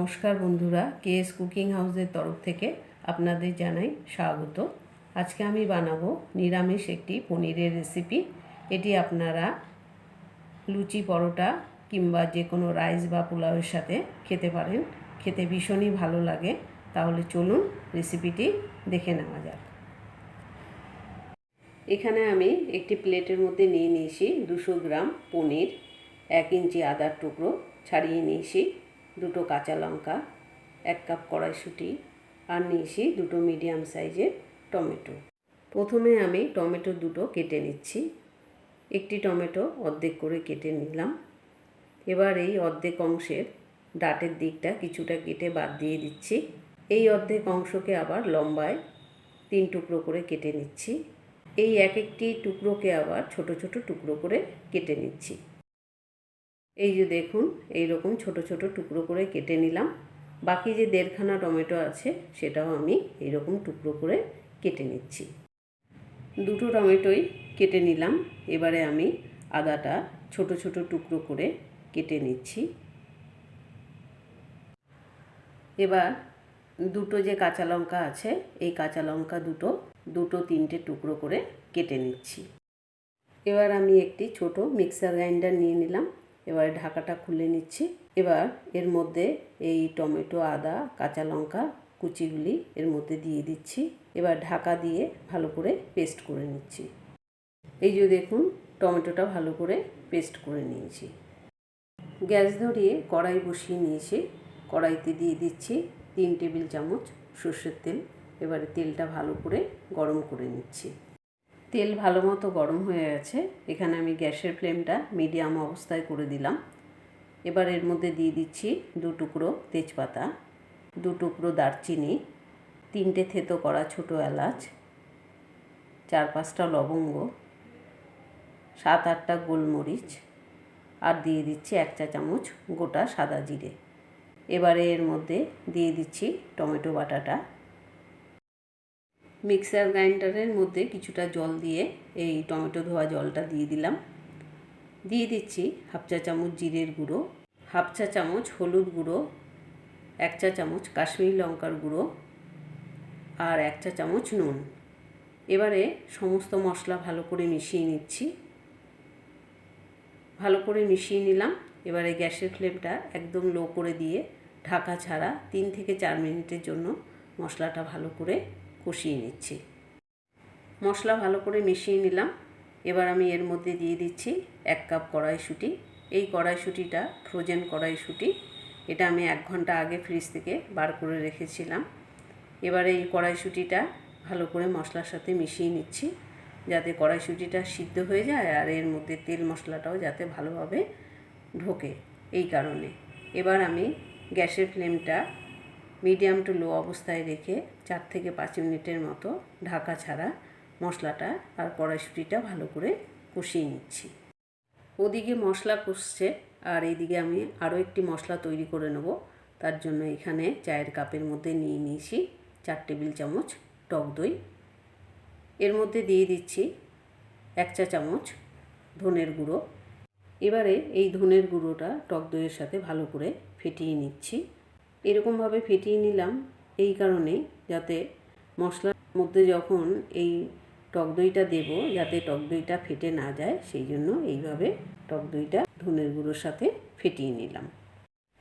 নমস্কার বন্ধুরা, KS cooking হাউসের তরফ থেকে আপনাদের জানাই স্বাগত। আজকে আমি বানাবো নিরামিষ একটি পনিরের রেসিপি। এটি আপনারা লুচি, পরোটা কিংবা যে কোনো রাইস বা পোলাওয়ের সাথে খেতে পারেন। খেতে ভীষণই ভালো লাগে। তাহলে চলুন রেসিপিটি দেখে নেওয়া যাক। এখানে আমি একটি প্লেটের মধ্যে নিয়ে নিয়েছি 200 গ্রাম পনির, 1 ইঞ্চি আদার টুকরো ছাড়িয়ে নিয়েছি, 2টো কাঁচা লঙ্কা, 1 কাপ কড়াইশুঁটি, আর নিয়েছি 2টো মিডিয়াম সাইজের টমেটো। প্রথমে আমি টমেটো 2টো কেটে নিচ্ছি। একটি টমেটো অর্ধেক করে কেটে নিলাম। এবার এই অর্ধেক অংশের ডাঁটের দিকটা কিছুটা কেটে বাদ দিয়ে দিচ্ছি। এই অর্ধেক অংশকে আবার লম্বায় 3 টুকরো করে কেটে নিচ্ছি। এই এক একটি টুকরোকে আবার ছোট ছোট টুকরো করে কেটে নিচ্ছি। এই যে দেখুন, এই রকম ছোট ছোট টুকরো করে কেটে নিলাম। বাকি যে 1.5খানা টমেটো আছে সেটাও আমি এই রকম টুকরো করে কেটে নিচ্ছি। 2টো টমেটোই কেটে নিলাম। এবারে আমি আদাটা ছোট ছোট টুকরো করে কেটে নিচ্ছি। এবার 2টো যে কাঁচা লঙ্কা আছে, এই কাঁচা লঙ্কা দুটো 3টে টুকরো করে কেটে নিচ্ছি। এবার আমি একটি ছোট মিক্সার গ্রাইন্ডার নিয়ে নিলাম। এবার ঢাকাটা খুলে নিচ্ছি। এবার এর মধ্যে এই টমেটো, আদা, কাঁচা লঙ্কা কুচিগুলি এর মধ্যে দিয়ে দিচ্ছি। এবার ঢাকা দিয়ে ভালো করে পেস্ট করে নিচ্ছি। এই যে দেখুন, টমেটোটা ভালো করে পেস্ট করে নিয়েছি। গ্যাস ধরিয়ে কড়াই বসিয়ে নিয়েছি। কড়াইতে দিয়ে দিচ্ছি 3 টেবিল চামচ সর্ষের তেল। এবারে তেলটা ভালো করে গরম করে নিচ্ছি। তেল ভালো মতো গরম হয়ে গেছে। এখানে আমি গ্যাসের ফ্লেমটা মিডিয়াম অবস্থায় করে দিলাম। এবার এর মধ্যে দিয়ে দিচ্ছি 2 টুকরো তেজপাতা, 2 টুকরো দারচিনি, 3টে থেতো করা ছোটো এলাচ, 4-5টা লবঙ্গ, 7-8টা গোলমরিচ, আর দিয়ে দিচ্ছি 1 চা চামচ গোটা সাদা জিরে। এবারে এর মধ্যে দিয়ে দিচ্ছি টমেটো বাটাটা। মিক্সার গ্রাইন্ডারের মধ্যে কিছুটা জল দিয়ে এই টমেটো ধোয়া জলটা দিয়ে দিলাম। দিয়ে দিচ্ছি 1/2 চা চামচ জিরের গুঁড়ো, 1/2 চা চামচ হলুদ গুঁড়ো, 1 চা চামচ কাশ্মীরি লঙ্কার গুঁড়ো, আর 1 চা চামচ নুন। এবারে সমস্ত মশলা ভালো করে মিশিয়ে নিচ্ছি। ভালো করে মিশিয়ে নিলাম। এবারে গ্যাসের ফ্লেমটা একদম লো করে দিয়ে ঢাকা ছাড়া 3 থেকে 4 মিনিটের জন্য মশলাটা ভালো করে কষিয়ে নিচ্ছি। মশলা ভালো করে মিশিয়ে নিলাম। এবার আমি এর মধ্যে দিয়ে দিচ্ছি 1 কাপ কড়াইশুঁটি। এই কড়াইশুঁটিটা ফ্রোজেন কড়াইশুঁটি। এটা আমি 1 ঘন্টা আগে ফ্রিজ থেকে বার করে রেখেছিলাম। এবারে এই কড়াইশুঁটিটা ভালো করে মশলার সাথে মিশিয়ে নিচ্ছি, যাতে কড়াইশুঁটিটা সিদ্ধ হয়ে যায় আর এর মধ্যে তেল মশলাটাও যাতে ভালোভাবে ঢোকে, এই কারণে। এবার আমি গ্যাসের ফ্লেমটা মিডিয়াম টু লো অবস্থায় রেখে 4 থেকে 5 মিনিটের মতো ঢাকা ছাড়া মশলাটা আর কড়াইশুঁটিটা ভালো করে কষিয়ে নিচ্ছি। ওদিকে মশলা কষছে আর এইদিকে আমি আরও একটি মশলা তৈরি করে নেব। তার জন্য এখানে চায়ের কাপের মধ্যে নিয়ে নিয়েছি 4 টেবিল চামচ টক দই। এর মধ্যে দিয়ে দিচ্ছি 1 চা চামচ ধনের গুঁড়ো। এবারে এই ধনের গুঁড়োটা টক দইয়ের সাথে ভালো করে ফেটিয়ে নিচ্ছি। এরকমভাবে ফেটিয়ে নিলাম এই কারণে, যাতে মশলার মধ্যে যখন এই টক দইটা দেব যাতে টক দইটা ফেটে না যায়, সেই জন্য এইভাবে টক দইটা ধনের গুঁড়োর সাথে ফেটিয়ে নিলাম।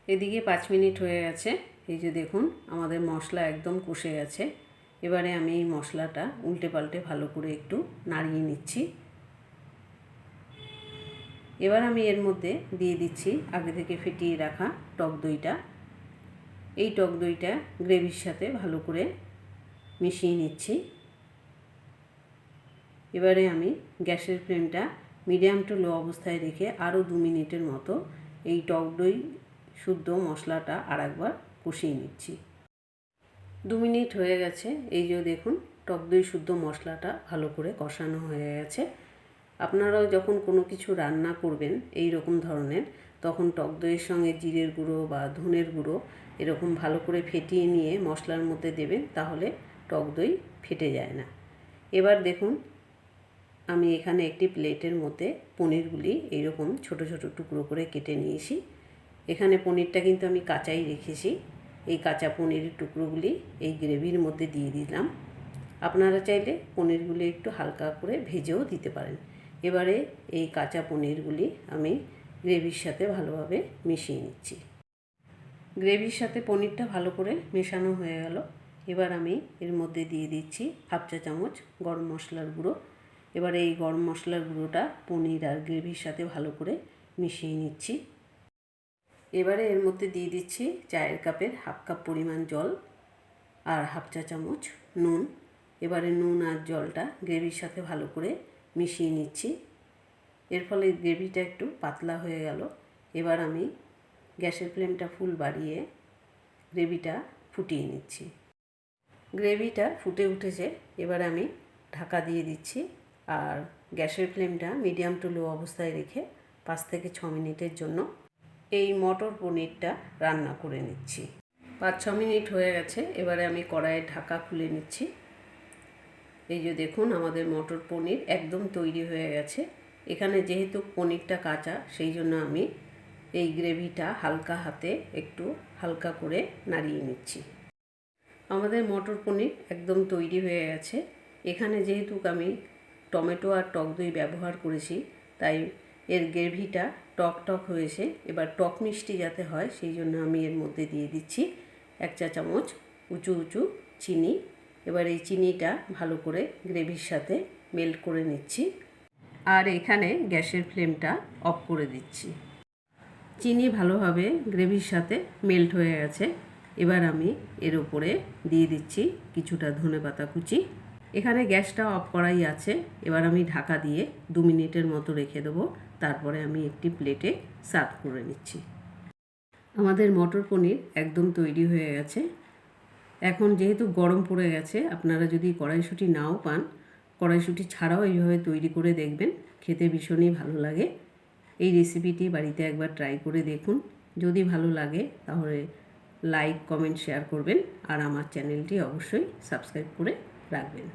এদিকে 5 মিনিট হয়ে গেছে। এই যে দেখুন, আমাদের মশলা একদম কষে গেছে। এবারে আমি এই মশলাটা উল্টে পাল্টে ভালো করে একটু নাড়িয়ে নিচ্ছি। এবার আমি এর মধ্যে দিয়ে দিচ্ছি আগে থেকে ফেটিয়ে রাখা টক দইটা। এই টক দইটা গ্রেভির সাথে ভালো করে মিশিয়ে নিচ্ছি। এবারে আমি গ্যাসের ফ্লেমটা মিডিয়াম টু লো অবস্থায় রেখে আরও 2 মিনিটের মতো এই টক দই শুদ্ধ মশলাটা আরেকবার কষিয়ে নিচ্ছি। 2 মিনিট হয়ে গেছে। এই যে দেখুন, টক দই শুদ্ধ মশলাটা ভালো করে কষানো হয়ে গেছে। আপনারাও যখন কোনো কিছু রান্না করবেন এই রকম ধরনের, তখন টক দইয়ের সঙ্গে জিরের গুঁড়ো বা ধনের গুঁড়ো এরকম ভালো করে ফেটিয়ে নিয়ে মশলার মধ্যে দেবেন, তাহলে টক দই ফেটে যায় না। এবার দেখুন, আমি এখানে একটি প্লেটের মধ্যে পনিরগুলি এইরকম ছোট ছোট টুকরো করে কেটে নিয়েছি। এখানে পনিরটা কিন্তু আমি কাঁচাই রেখেছি, এই কাঁচা পনিরের টুকরোগুলি এই গ্রেভির মধ্যে দিয়ে দিলাম। আপনারা চাইলে পনিরগুলি একটু হালকা করে ভেজেও দিতে পারেন। এবারে এই কাঁচা পনিরগুলি আমি গ্রেভির সাথে ভালোভাবে মিশিয়ে নিচ্ছি। গ্রেভির সাথে পনিরটা ভালো করে মেশানো হয়ে গেল। এবার আমি এর মধ্যে দিয়ে দিচ্ছি 1/2 চা চামচ গরম মশলার গুঁড়ো। এবারে এই গরম মশলার গুঁড়োটা পনির আর গ্রেভির সাথে ভালো করে মিশিয়ে নিচ্ছি। এবারে এর মধ্যে দিয়ে দিচ্ছি চায়ের কাপের 1/2 কাপ পরিমাণ জল আর 1/2 চা চামচ নুন। এবারে নুন আর জলটা গ্রেভির সাথে ভালো করে মিশিয়ে নিচ্ছি। এর ফলে গ্রেভিটা একটু পাতলা হয়ে গেল। এবার আমি গ্যাসের ফ্লেমটা ফুল বাড়িয়ে গ্রেভিটা ফুটিয়ে নিচ্ছি। গ্রেভিটা ফুটে উঠেছে। এবার আমি ঢাকা দিয়ে দিচ্ছি আর গ্যাসের ফ্লেমটা মিডিয়াম টু লো অবস্থায় রেখে 5 থেকে 6 মিনিটের জন্য এই মটর পনিরটা রান্না করে নিচ্ছি। 5-6 মিনিট হয়ে গেছে। এবারে আমি কড়াইয়ের ঢাকা খুলে নিচ্ছি। এই যে দেখুন আমাদের মটর পনির একদম তৈরি হয়ে গেছে। এখানে যেহেতু পনিরটা কাঁচা সেই জন্য আমি এই গ্রেভিটা হালকা হাতে একটু হালকা করে নাড়িয়ে নিচ্ছি। আমাদের মটর পনির একদম তৈরি হয়ে গেছে। এখানে যেহেতু আমি টমেটো আর টক দই ব্যবহার করেছি তাই এর গ্রেভিটা টক টক হয়েছে। এবার টক মিষ্টি যাতে হয় সেই জন্য আমি এর মধ্যে দিয়ে দিচ্ছি 1 চা চামচ উঁচু উঁচু চিনি। এবার এই চিনিটা ভালো করে গ্রেভির সাথে মেল্ট করে নিচ্ছি আর এখানে গ্যাসের ফ্লেমটা অফ করে দিচ্ছি। চিনি ভালোভাবে গ্রেভির সাথে মেল্ট হয়ে গেছে। এবার আমি এর উপরে দিয়ে দিচ্ছি কিছুটা ধনেপাতা কুচি। এখানে গ্যাসটা অফ করাই আছে। এবার আমি ঢাকা দিয়ে 2 মিনিটের মতো রেখে দেবো। তারপরে আমি একটি প্লেটে সার্ভ করে নিচ্ছি। আমাদের মটর পনির একদম তৈরি হয়ে গেছে। এখন যেহেতু গরম পড়ে গেছে, আপনারা যদি কড়াইশুঁটি নাও পান, কড়াইশুঁটি ছাড়াও এইভাবে তৈরি করে দেখবেন, খেতে ভীষণই ভালো লাগে। এই রেসিপিটি বাড়িতে একবার ট্রাই করে দেখুন। যদি ভালো লাগে তাহলে লাইক, কমেন্ট, শেয়ার করবেন আর আমার চ্যানেলটি অবশ্যই সাবস্ক্রাইব করে রাখবেন।